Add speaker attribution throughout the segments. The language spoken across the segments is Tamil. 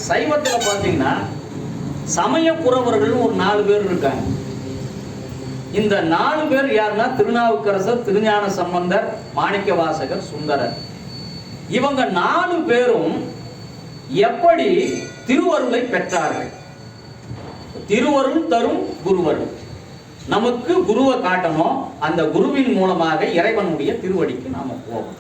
Speaker 1: சைவத்துல பாத்தீங்கன்னா சமய புறவர்கள் ஒரு 4 பேர் இருக்காங்க. இந்த 4 பேர் யாருன்னா திருநாவுக்கரசர், திருஞான சம்பந்தர், மாணிக்கவாசகர், சுந்தரர். இவங்க 4 பேரும் எப்படி திருவருளை பெற்றார்கள்? திருவருள் தரும் குருவருள். நமக்கு குருவை காட்டணும், அந்த குருவின் மூலமாக இறைவனுடைய திருவடிக்கு நாம போவோம்.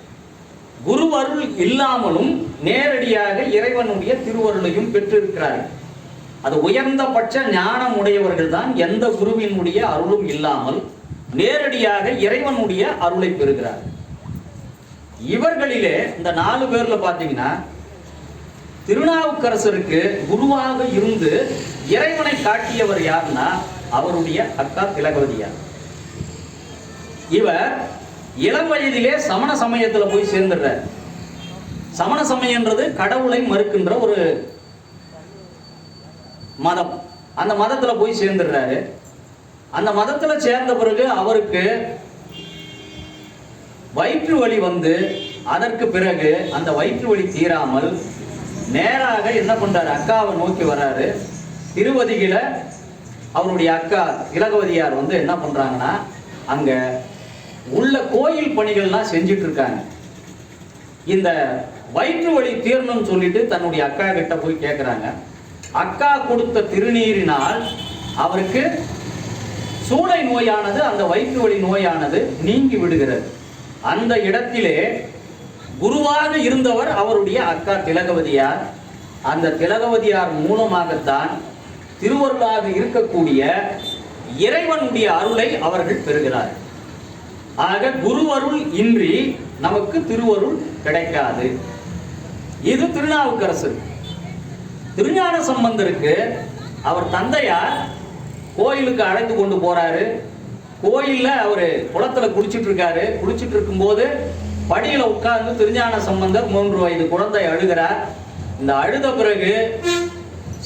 Speaker 1: குருவருள் இல்லாமலும் நேரடியாக இறைவனுடைய திருவருளையும் பெற்றிருக்கிறார்கள். அது உயர்ந்தபட்ச ஞானம் உடையவர்கள் தான் எந்த குருவினுடைய அருளும் இல்லாமல் நேரடியாக இறைவனுடைய அருளை பெறுகிறார்கள். இவர்களிலே இந்த 4 பேர்ல பாத்தீங்கன்னா திருநாவுக்கரசருக்கு குருவாக இருந்து இறைவனை காட்டியவர் யாருன்னா அவருடைய அக்கா திலகவதியார். இவர் இளம் வயதிலே சமண சமயத்துல போய் சேர்ந்துடுறார். சமண சமயம்ன்றது கடவுளை மறுக்கின்ற ஒரு மதம். அந்த மதத்துல போய் சேர்ந்துடுறாரு. அந்த மதத்துல சேர்ந்த பிறகு அவருக்கு வயிற்று வலி வந்து, அதற்கு பிறகு அந்த வயிற்று வலி தீராமல் நேராக என்ன பண்றாரு, அக்காவை நோக்கி வர்றாரு. திருவதியில அவருடைய அக்கா திலகவதியார் வந்து என்ன பண்றாங்கன்னா அங்க உள்ள கோயில் பணிகள்லாம் செஞ்சுட்டு இருக்காங்க. இந்த வயிற்று வலி தீரணும்னு சொல்லிட்டு தன்னுடைய அக்கா கிட்ட போய் கேட்கிறாங்க. அக்கா கொடுத்த திருநீரினால் அவருக்கு சூளை நோயானது, அந்த வயிற்று வலி நோயானது நீங்கி விடுகிறது. அந்த இடத்திலே குருவாக இருந்தவர் அவருடைய அக்கா திலகவதியார். அந்த திலகவதியார் மூலமாகத்தான் திருவருளாக இருக்கக்கூடிய இறைவனுடைய அருளை அவர்கள் பெறுகிறார். ஆக குருவருள் இன்றி நமக்கு திருவருள் கிடைக்காது. இது திருநாவுக்கரசர். திருஞான சம்பந்தருக்கு அவர் தந்தையார் கோயிலுக்கு அழைத்து கொண்டு போறாரு. கோயில்ல அவரு குளத்துல குளிச்சுட்டு இருக்காரு. குளிச்சுட்டு இருக்கும் போது படியில உட்கார்ந்து திருஞான சம்பந்தர் 3 வயது குழந்தை அழுகிறார். இந்த அழுத பிறகு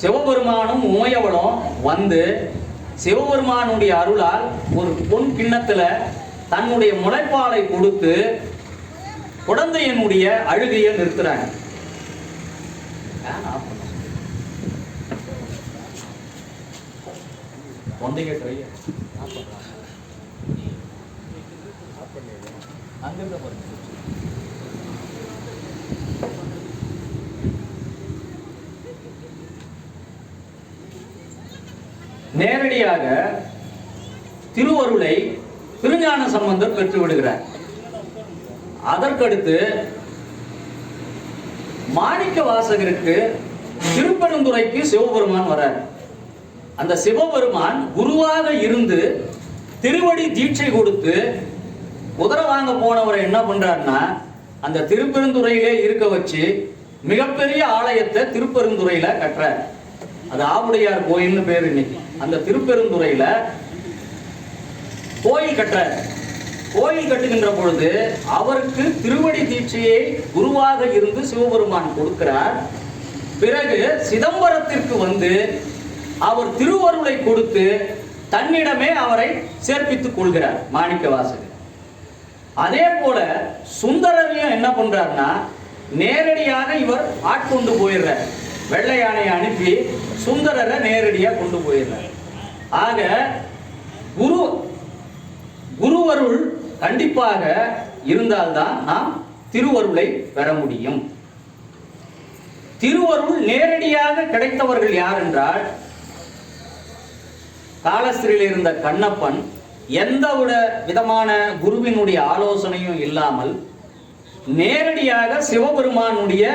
Speaker 1: சிவபெருமானும் உமையவளும் வந்து சிவபெருமானுடைய அருளால் ஒரு பொன் கிண்ணத்துல தன்னுடைய முளைப்பாலை கொடுத்து குழந்தையனுடைய அழுகையை நிறுத்துறாங்க. நேரடியாக திருவருளை திருஞான சம்பந்தர் பெற்று விடுகிறார். அதற்கடுத்து மாணிக்க வாசகருக்கு திருப்பெருந்துறைக்கு சிவபெருமான் வரார். அந்த சிவபெருமான் குருவாக இருந்து திருவடி தீட்சை கொடுத்து குதிரை வாங்க போனவரை என்ன பண்றாருன்னா அந்த திருப்பெருந்துறையிலே இருக்க வச்சு மிகப்பெரிய ஆலயத்தை திருப்பெருந்துறையில கட்டுறார். அது ஆவுடையார் கோயில்னு பேர். இன்னைக்கு அந்த திருப்பெருந்துறையில கோயில் கட்டுறார். கோயில் கட்டுகின்ற பொழுது அவருக்கு திருவடி தீட்சையை குருவாக இருந்து சிவபெருமான் கொடுக்கிறார். பிறகு சிதம்பரத்திற்கு வந்து அவர் திருவருளை கொடுத்து தன்னிடமே அவரை சேர்ப்பித்துக் கொள்கிறார் மாணிக்க வாசகர். அதே போல சுந்தரரையும் என்ன பண்றாருன்னா நேரடியாக இவர் ஆட்கொண்டு போயிடுறார். வெள்ளை யானையை அனுப்பி சுந்தரரை நேரடியா கொண்டு போயிடுறார். ஆக குருவருள் கண்டிப்பாக இருந்தால்தான் நாம் திருவருளை பெற முடியும். திருவருள் நேரடியாக கிடைத்தவர்கள் யார் என்றால் காலஸ்திரியில் இருந்த கண்ணப்பன் எந்த விதமான குருவினுடைய ஆலோசனையும் இல்லாமல் நேரடியாக சிவபெருமானுடைய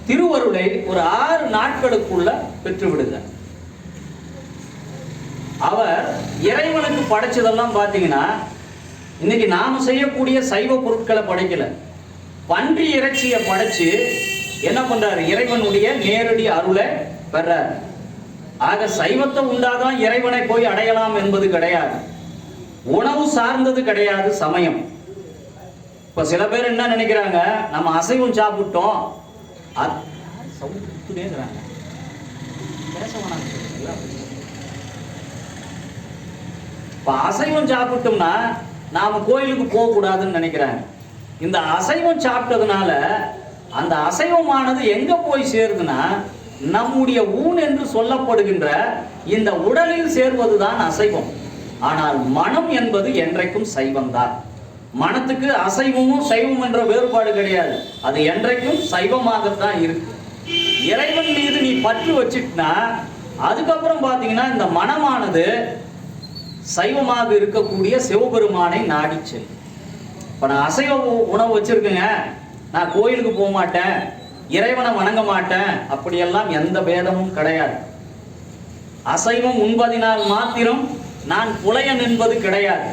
Speaker 1: திருவருளை ஒரு 6 நாட்களுக்குள்ள பெற்று விடுகிறார். அவர் இறைவனுக்கு படைச்சதெல்லாம் பாத்தீங்கன்னா இன்னைக்கு நாம செய்யக்கூடிய சைவ பொருட்களை படைக்கல. பன்றி இறைச்சியை படைச்சு என்ன பண்றாரு, இறைவனுடைய நேரடி அருளை பெறார். ஆக சைவத்தை உண்டாதான் இறைவனை போய் அடையலாம் என்பது கிடையாது. உணவு சார்ந்தது கிடையாது சமயம். இப்ப சில பேர் என்ன நினைக்கிறாங்க, நம்ம அசைவம் சாப்பிட்டோம் அசைவம் சாப்பிட்டோம்னா நாம கோயிலுக்கு போக கூடாதுன்னு நினைக்கிறாங்க. இந்த அசைவம் சாப்பிட்டதுனால அந்த அசைவமானது எங்க போய் சேருதுன்னா நம்முடைய ஊன் என்று சொல்லப்படுகின்ற இந்த உடலில் சேர்வதுதான் அசைவம். ஆனால் மனம் என்பது என்றைக்கும் சைவம்தான். மனத்துக்கு அசைவமும் சைவம் என்ற வேறுபாடு கிடையாது. அது என்றைக்கும் சைவமாகத்தான் இருக்கு. இறைவன் மீது நீ பற்று வச்சிட்டா அதுக்கப்புறம் பாத்தீங்கன்னா இந்த மனமானது சைவமாக இருக்கக்கூடிய சிவபெருமானை நாடி செல்லும். இப்ப நான் அசைவ உணவு வச்சிருக்கேங்க, நான் கோயிலுக்கு போக மாட்டேன், இறைவனை வணங்க மாட்டேன், அப்படியெல்லாம் எந்த பேதமும் கிடையாது. அசைவம் உண்பதினால் மாத்திரம் நான் புலையன் என்பது கிடையாது.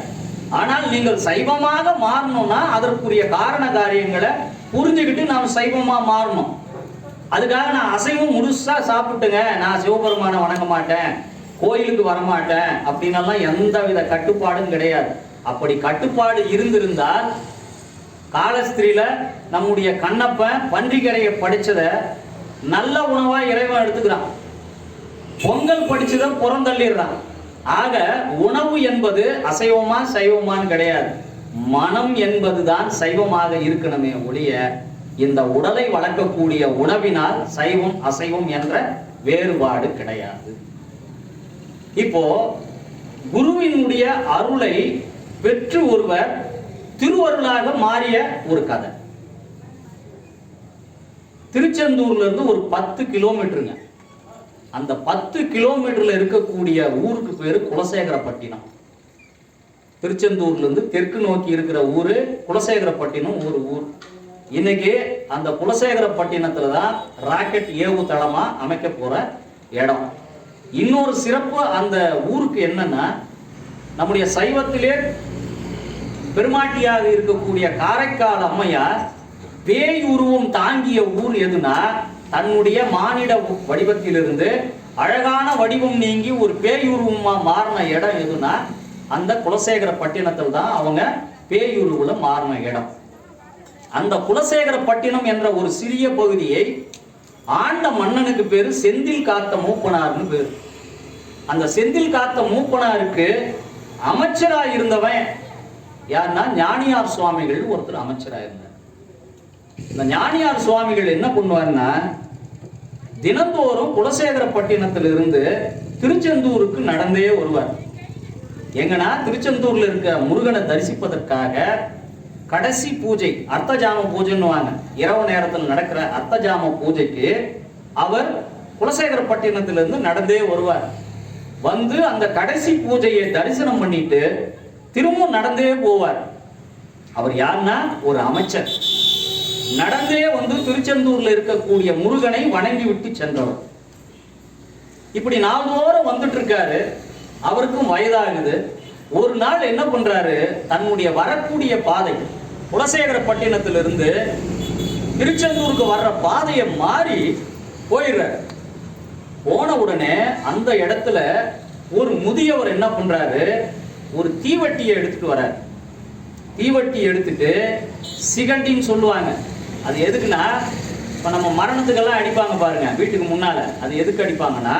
Speaker 1: ஆனால் நீங்கள் சைவமாக மாறணும்னா அதற்குரிய காரண காரியங்களை புரிஞ்சுக்கிட்டு நாம் சைவமா மாறணும். அதுக்காக நான் அசைவம் முழுசா சாப்பிட்டுங்க, நான் சிவபெருமானை வணங்க மாட்டேன், கோயிலுக்கு வரமாட்டேன் அப்படின்னெல்லாம் எந்த வித கட்டுப்பாடும் கிடையாது. அப்படி கட்டுப்பாடு இருந்திருந்தால் காலஸ்திரியில நம்முடைய கண்ணப்பன் பன்றிக்கரையை படிச்சத நல்ல உணவா இறைவன் எடுத்துக்கிறான், பொங்கல் படிச்சத புறந்தள்ளிடுறான். ஆக உணவு என்பது அசைவமா சைவமான்னு கிடையாது, மனம் என்பதுதான் சைவமாக இருக்கணுமே ஒழிய இந்த உடலை வளர்க்கக்கூடிய உணவினால் சைவம் அசைவம் என்ற வேறுபாடு கிடையாது. இப்போ குருவினுடைய அருளை பெற்று ஒருவர் திருவருளாக மாறிய ஒரு கதை. திருச்செந்தூர்ல இருந்து ஒரு 10 கிலோமீட்டருங்க. அந்த 10 கிலோமீட்டர்ல இருக்கக்கூடிய ஊருக்கு பேரு குலசேகரப்பட்டினம். திருச்செந்தூர்ல இருந்து தெற்கு நோக்கி இருக்கிற ஊரு குலசேகரப்பட்டினம் ஒரு ஊர். இன்னைக்கு அந்த குலசேகரப்பட்டினத்துல தான் ராக்கெட் ஏவுதளமா அமைக்க போற இடம். இன்னொரு சிறப்பு அந்த ஊருக்கு என்னன்னா, நம்முடைய சைவத்திலே பெருமாட்டியாக இருக்கக்கூடிய காரைக்கால் அம்மையார் பேய் உருவம் தாங்கிய ஊர் எதுனா, தன்னுடைய மானிட வடிவத்திலிருந்து அழகான வடிவம் நீங்கி ஒரு பேய் உருவமா மாறின இடம் எதுனா அந்த குலசேகரப்பட்டினத்தில் தான் அவங்க பேய் உருவுல மாறின இடம். அந்த குலசேகரப்பட்டினம் என்ற ஒரு சிறிய பகுதியை ஆண்ட மன்னனுக்கு பேரு செந்தில் காத்த மூப்பனார்னு பேரு. அந்த செந்தில் காத்த மூப்பனாருக்கு அமைச்சரா இருந்தவன் யாருன்னா ஞானியார் சுவாமிகள் ஒருத்தர் அமைச்சரா இருந்தார். இந்த ஞானியார் சுவாமிகள் என்ன பண்ணுவாருன்னா, தினந்தோறும் குலசேகரப்பட்டினத்திலிருந்து திருச்செந்தூருக்கு நடந்தே வருவார். எங்கன்னா திருச்செந்தூர்ல இருக்க முருகனை தரிசிப்பதற்காக கடைசி பூஜை அர்த்தஜாம பூஜைன்னுவாங்க, இரவு நேரத்தில் நடக்கிற அர்த்தஜாம பூஜைக்கு அவர் குலசேகரப்பட்டினத்திலிருந்து நடந்தே வருவார். வந்து அந்த கடைசி பூஜையை தரிசனம் பண்ணிட்டு திரும்பவும் நடந்தே போவார். அவர் யாருன்னா ஒரு அமைச்சர். நடந்தே வந்து திருச்செந்தூர்ல இருக்கக்கூடிய முருகனை வணங்கி விட்டு சென்றவர். இப்படி நாள்தோறும் வந்துட்டு இருக்காரு. அவருக்கும் வயதாகுது. ஒரு நாள் என்ன பண்றாரு, தன்னுடைய வரக்கூடிய பாதை குலசேகரப்பட்டினத்திலிருந்து திருச்செந்தூருக்கு வர்ற பாதையை மாறி போயிடுறாரு. போன உடனே அந்த இடத்துல ஒரு முதியவர் என்ன பண்றாரு, ஒரு தீவட்டியை எடுத்துட்டு வர்றாரு. தீவட்டி எடுத்துட்டு சிகண்டின்னு சொல்லுவாங்க. அது எதுக்குன்னா, இப்ப நம்ம மரணத்துக்கெல்லாம் அடிப்பாங்க பாருங்க வீட்டுக்கு முன்னால, அது எதுக்கு அடிப்பாங்கன்னா,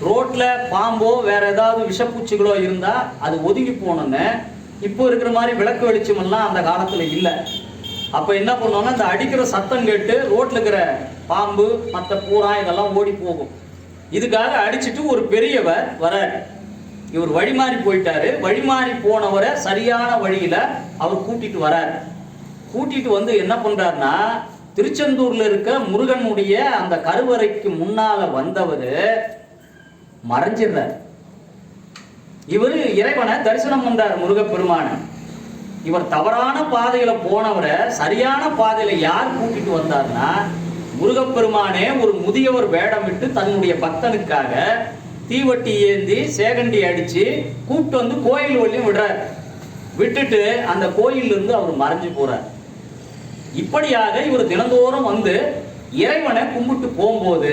Speaker 1: ரோட்ல பாம்போ வேற ஏதாவது விஷப்பூச்சிகளோ இருந்தா அது ஒதுங்கி போகணும்னு. இப்போ இருக்கிற மாதிரி விளக்கு வெளிச்சம் எல்லாம் அந்த காலத்துல இல்லை. அப்ப என்ன பண்ணுவோம்னா, இந்த அடிக்கிற சத்தம் கேட்டு ரோட்ல இருக்கிற பாம்பு மற்ற பூரா இதெல்லாம் ஓடி போகும். இதுக்காக அடிச்சுட்டு ஒரு பெரியவர் வராரு. இவர் வழிமாறி போயிட்டாரு. வழிமாறி போனவரை சரியான வழியில அவர் கூட்டிட்டு வராரு. கூட்டிட்டு வந்து என்ன பண்றாருன்னா, திருச்செந்தூர்ல இருக்க முருகனுடைய அந்த கருவறைக்கு முன்னால வந்தவர் மறைஞ்சிடுறார். இவரு இறைவனை தரிசனம் பண்றார், முருகப்பெருமான. இவர் தவறான பாதையில போனவரை சரியான பாதையில யார் கூட்டிட்டு வந்தார்னா, முருகப்பெருமானே ஒரு முதியவர் வேடமிட்டு தன்னுடைய பக்தனுக்காக தீவட்டி ஏந்தி சேகண்டி அடிச்சு கூப்பிட்டு வந்து கோயில் வழியும் விடுறார். விட்டுட்டு அந்த கோயில்ல இருந்து அவர் மறைஞ்சு போறார். இப்படியாக இவர் தினந்தோறும் வந்து இறைவனை கும்பிட்டு போகும்போது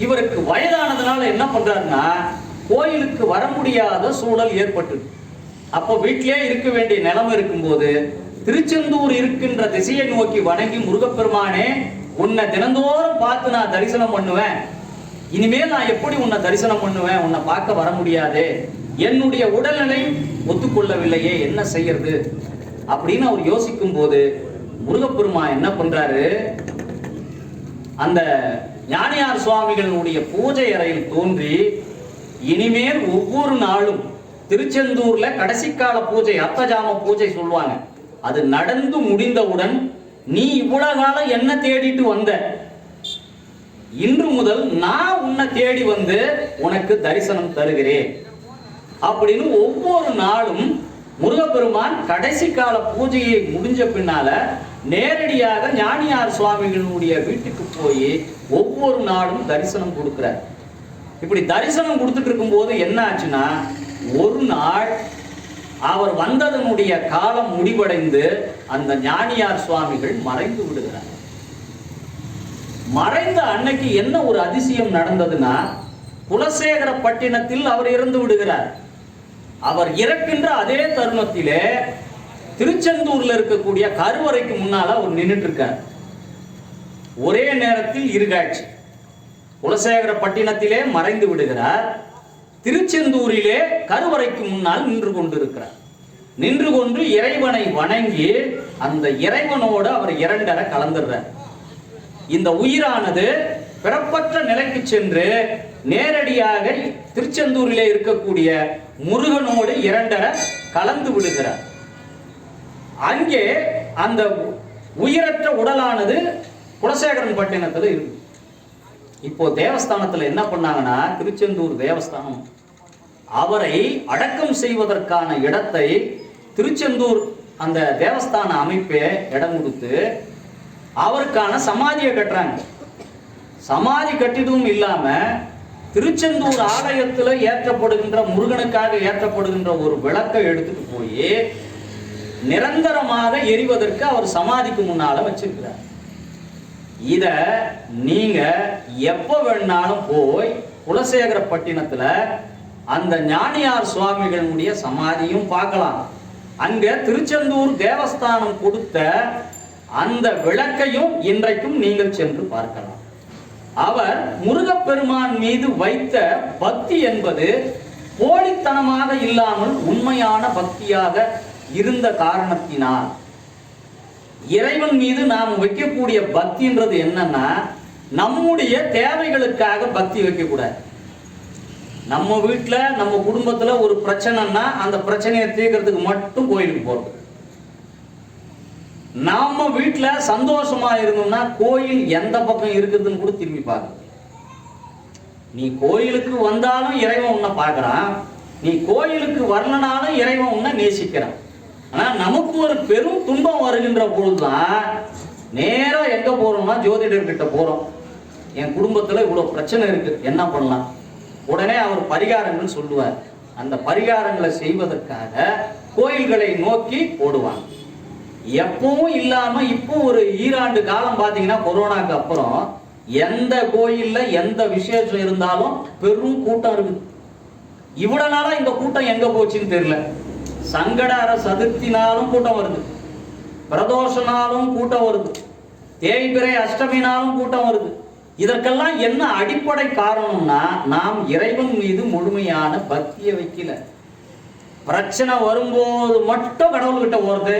Speaker 1: இவருக்கு வயதானதுனால என்ன பண்றாருன்னா, கோயிலுக்கு வர முடியாத சூழல் ஏற்பட்டு, அப்போ வீட்டிலே இருக்க வேண்டிய நிலைமை இருக்கும்போது திருச்செந்தூர் இருக்கின்ற திசையை நோக்கி வணங்கி, முருகப்பெருமானே உன்னை தினந்தோறும் பார்த்து நான் தரிசனம் பண்ணுவேன், இனிமேல் நான் எப்படி உன்னை தரிசனம் பண்ணுவேன், உன்னை பார்க்க வர முடியாது, என்னுடைய உடல்நிலை ஒத்துக்கொள்ளவில்லையே, என்ன செய்யறது அப்படின்னு அவர் யோசிக்கும் போது முருகப்பெருமான் என்ன பண்றாரு, அந்த ஞானியார் சுவாமிகளுடைய பூஜை அறையில் தோன்றி, இனிமேல் ஒவ்வொரு நாளும் திருச்செந்தூர்ல கடைசி கால பூஜை, அர்த்தஜாம பூஜை சொல்லுவாங்க, அது நடந்து முடிந்தவுடன் நீ இவ்வளவு காலம் என்ன தேடிட்டு வந்த, இன்று முதல் நான் உன்னை தேடி வந்து உனக்கு தரிசனம் தருகிறேன் அப்படின்னு ஒவ்வொரு நாளும் முருகப்பெருமான் கடைசி கால பூஜையை முடிஞ்ச பின்னால நேரடியாக ஞானியார் சுவாமிகளுடைய வீட்டுக்கு போய் ஒவ்வொரு நாளும் தரிசனம் கொடுக்கிறார். இப்படி தரிசனம் கொடுத்துட்டு இருக்கும் போது என்ன ஆச்சுன்னா, ஒரு நாள் அவர் வந்ததனுடைய காலம் முடிவடைந்து அந்த ஞானியார் சுவாமிகள் மறைந்து விடுகிறார். மறைந்த அன்னைக்கு என்ன ஒரு அதிசயம் நடந்ததுன்னா, குலசேகரப்பட்டினத்தில் அவர் இறந்து விடுகிறார். அவர் இறக்கின்ற அதே தருணத்திலே திருச்செந்தூர்ல இருக்கக்கூடிய கருவறைக்கு முன்னால அவர் நின்றுட்டு இருக்கார். ஒரே நேரத்தில் இருகாட்சி. குலசேகரப்பட்டினத்திலே மறைந்து விடுகிறார், திருச்செந்தூரிலே கருவறைக்கு முன்னால் நின்று கொண்டிருக்கிறார். நின்று கொண்டு இறைவனை வணங்கி அந்த இறைவனோடு அவர் இரண்டரை கலந்துடுறார். இந்த உயிரானது பிறப்பற்ற நிலைக்கு சென்று நேரடியாக திருச்செந்தூரிலே இருக்கக்கூடிய முருகனோடு இரண்டரை கலந்து விடுகிறார். அங்கே அந்த உயிரற்ற உடலானது குலசேகரன் பட்டினத்தில் இருக்கு. இப்போ தேவஸ்தானத்தில் என்ன பண்ணாங்கன்னா, திருச்செந்தூர் தேவஸ்தானம் அவரை அடக்கம் செய்வதற்கான இடத்தை திருச்செந்தூர் அந்த தேவஸ்தான அமைப்பே இடம் கொடுத்து அவருக்கான சமாதியை கட்டுறாங்க. சமாதி கட்டிடவும் இல்லாம திருச்செந்தூர் ஆலயத்தில் ஏற்றப்படுகின்ற முருகனுக்காக ஏற்றப்படுகின்ற ஒரு விளக்கை எடுத்துட்டு போய் நிரந்தரமாக எரிவதற்கு அவர் சமாதிக்கு முன்னால வச்சிருக்கிறார். இத நீங்க எப்ப வேணாலும் போய் குலசேகரப்பட்டினத்துல அந்த ஞானியார் சுவாமிகளுடைய சமாதியும் பார்க்கலாம். அங்க திருச்செந்தூர் தேவஸ்தானம் கொடுத்த அந்த விளக்கையும் இன்றைக்கும் நீங்கள் சென்று பார்க்கலாம். அவர் முருகப்பெருமான் மீது வைத்த பக்தி என்பது போலித்தனமாக இல்லாமல் உண்மையான பக்தியாக இருந்த காரணத்தினால், இறைவன் மீது நாம் வைக்கக்கூடிய பக்தின்றது என்னன்னா, நம்முடைய தேவைகளுக்காக பக்தி வைக்கக்கூடாது. நம்ம வீட்டில் நம்ம குடும்பத்தில் ஒரு பிரச்சனைன்னா அந்த பிரச்சனையை தீர்க்கறதுக்கு மட்டும் கோயிலுக்கு போறது. நம்ம வீட்டில் சந்தோஷமா இருந்தோம்னா கோயில் எந்த பக்கம் இருக்குதுன்னு கூட திரும்பி பார்க்க. நீ கோயிலுக்கு வந்தாலும் இறைவன் உன்னை பார்க்கறான், நீ கோயிலுக்கு வரலனாலும் இறைவன் உன்னை நேசிக்கிறான். ஆனா நமக்கு ஒரு பெரும் துன்பம் வருகின்ற பொழுதுதான் நேரா எங்க போறோம்னா ஜோதிடர்கிட்ட போறோம். என் குடும்பத்துல இவ்வளவு பிரச்சனை இருக்கு, என்ன பண்ணலாம்? உடனே அவர் பரிகாரங்கள் சொல்லுவார். அந்த பரிகாரங்களை செய்வதற்காக கோயில்களை நோக்கி ஓடுவாங்க. எப்பவும் இல்லாம இப்போ ஒரு ஈராண்டு காலம் பாத்தீங்கன்னா, கொரோனாக்கு அப்புறம் எந்த கோயில்ல எந்த விசேஷம் இருந்தாலும் பெரும் கூட்டம் இருக்குது. இவ்வளவு நாளா இந்த கூட்டம் எங்க போச்சுன்னு தெரியல. சங்கடார சதுர்த்தினாலும் கூட்டம் வருது, பிரதோஷனாலும் கூட்டம் வருது, தேய்பிறை அஷ்டமினாலும் கூட்டம் வருது. இதற்கெல்லாம் என்ன அடிப்படை காரணம்னா, நாம் இறைவன் மீது முழுமையான பக்தியை வைக்கல. பிரச்சனை வரும்போது மட்டும் கடவுள்கிட்ட ஓடுது.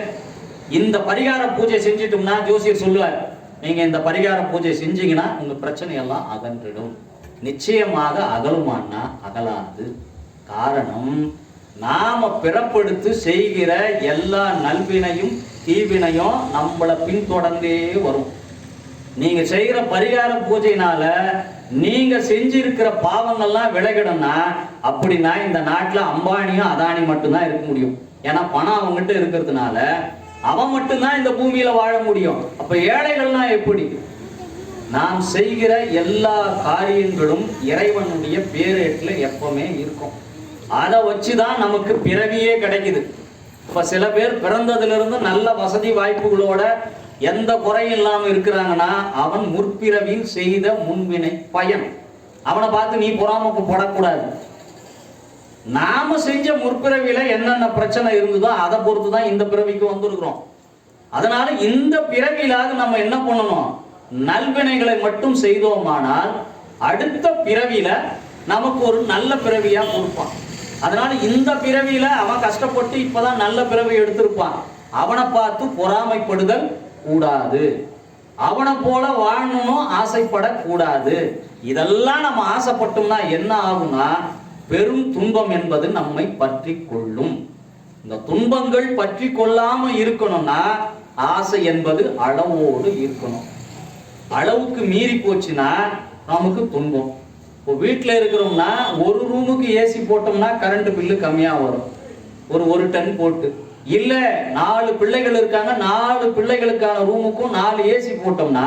Speaker 1: இந்த பரிகார பூஜை செஞ்சிட்டோம்னா ஜோசியர் சொல்லுவார், நீங்க இந்த பரிகார பூஜை செஞ்சீங்கன்னா உங்க பிரச்சனை எல்லாம் அகன்றிடும். நிச்சயமாக அகலுமான்னா அகலாது. காரணம், நாம பிறப்படுத்து செய்கிற எல்லா நல்வினையும் தீவினையும் நம்மளை பின்தொடர்ந்தே வரும். நீங்க செய்கிற பரிகார பூஜையினால நீங்க செஞ்சிருக்கிற பாவங்கள்லாம் விலகிடும்னா, அப்படின்னா இந்த நாட்டுல அம்பானியும் அதானி மட்டும்தான் இருக்க முடியும். ஏன்னா பணம் அவங்ககிட்ட இருக்கிறதுனால அவன் மட்டும்தான் இந்த பூமியில வாழ முடியும். அப்ப ஏழைகள்லாம் எப்படி? நாம் செய்கிற எல்லா காரியங்களும் இறைவனுடைய பேரேட்டுல எப்பவுமே இருக்கும். அதை வச்சுதான் நமக்கு பிறவியே கிடைக்குது. இப்ப சில பேர் பிறந்ததிலிருந்து நல்ல வசதி வாய்ப்புகளோட எந்த குறையும் இல்லாம இருக்கிறாங்கன்னா, அவன் முற்பிறவியில் செய்த முன்வினை பயன். அவனை பார்த்து நீ பொறாமப்படக்கூடாது. நாம செஞ்ச முற்பிறவியில என்னென்ன பிரச்சனை இருந்ததோ அதை பொறுத்துதான் இந்த பிறவிக்கு வந்திருக்கிறோம். அதனால இந்த பிறவியிலாவது நம்ம என்ன பண்ணணும்? நல்வினைகளை மட்டும் செய்தோமானால் அடுத்த பிறவியில நமக்கு ஒரு நல்ல பிறவியா கொடுப்பான். அதனால இந்த பிறவியில அவன் கஷ்டப்பட்டு இப்பதான் நல்ல பிறவி எடுத்திருப்பான், அவனை பார்த்து பொறாமைப்படுதல் கூடாது. அவனை போல வாழணும் ஆசைப்படக்கூடாது. இதெல்லாம் நம்ம ஆசைப்பட்டோம்னா என்ன ஆகும்னா பெரும் துன்பம் என்பது நம்மை பற்றி கொள்ளும். இந்த துன்பங்கள் பற்றி கொள்ளாம இருக்கணும்னா ஆசை என்பது அளவோடு இருக்கணும். அளவுக்கு மீறி போச்சுன்னா நமக்கு துன்பம். இப்போ வீட்டில் இருக்கிறோம்னா ஒரு ரூமுக்கு ஏசி போட்டோம்னா கரண்ட் பில்லு கம்மியா வரும், ஒரு டன் போட்டு. இல்ல 4 பிள்ளைகள் இருக்காங்க, 4 பிள்ளைகளுக்கான ரூமுக்கும் 4 ஏசி போட்டோம்னா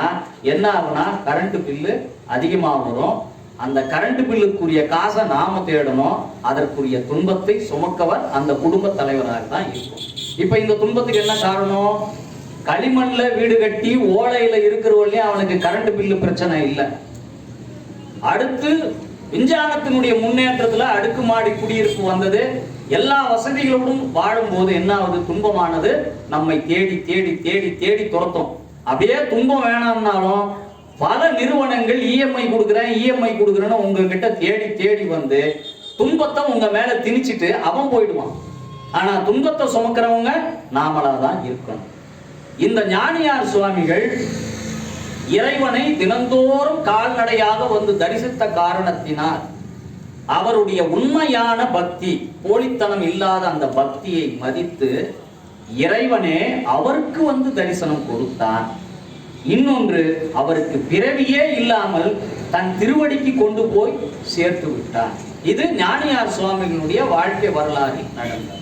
Speaker 1: என்ன ஆகும்னா கரண்ட் பில்லு அதிகமா வரும். அந்த கரண்ட் பில்லுக்குரிய காசை நாம தேடணும். அதற்குரிய துன்பத்தை சுமக்கவர் அந்த குடும்ப தலைவராக தான் இருக்கும். இப்ப இந்த துன்பத்துக்கு என்ன காரணம்? களிமண்ல வீடு கட்டி ஓலையில இருக்கிறவர்களே அவனுக்கு கரண்ட் பில்லு பிரச்சனை இல்லை. அடுத்து விஞ்ஞானத்தினுடைய முன்னேற்றத்துல அடுக்குமாடி குடியிருப்பு வந்தது. எல்லா வசதிகளோடும் வாழும் போது என்ன ஆகுது? துன்பமானது நம்மை தேடி தேடி தேடி தேடி துரத்தும். அப்படியே துன்பம் வேணாம்னாலும் பல நிறுவனங்கள் இஎம்ஐ கொடுக்குறேன்னு உங்ககிட்ட தேடி தேடி வந்து துன்பத்தை உங்க மேல திணிச்சிட்டு அவன் போயிடுவான். ஆனா துன்பத்தை சுமக்கிறவங்க நாமளாதான் இருக்கணும். இந்த ஞானியார் சுவாமிகள் இறைவனை தினந்தோறும் கால்நடையாக வந்து தரிசித்த காரணத்தினால் அவருடைய உண்மையான பக்தி, போலித்தனம் இல்லாத அந்த பக்தியை மதித்து இறைவனே அவருக்கு வந்து தரிசனம் கொடுத்தான். இன்னொன்று, அவருக்கு பிறவியே இல்லாமல் தன் திருவடிக்கு கொண்டு போய் சேர்த்து விட்டான். இது ஞானியார் சுவாமிகளுடைய வாழ்க்கை வரலாறு நடந்தது.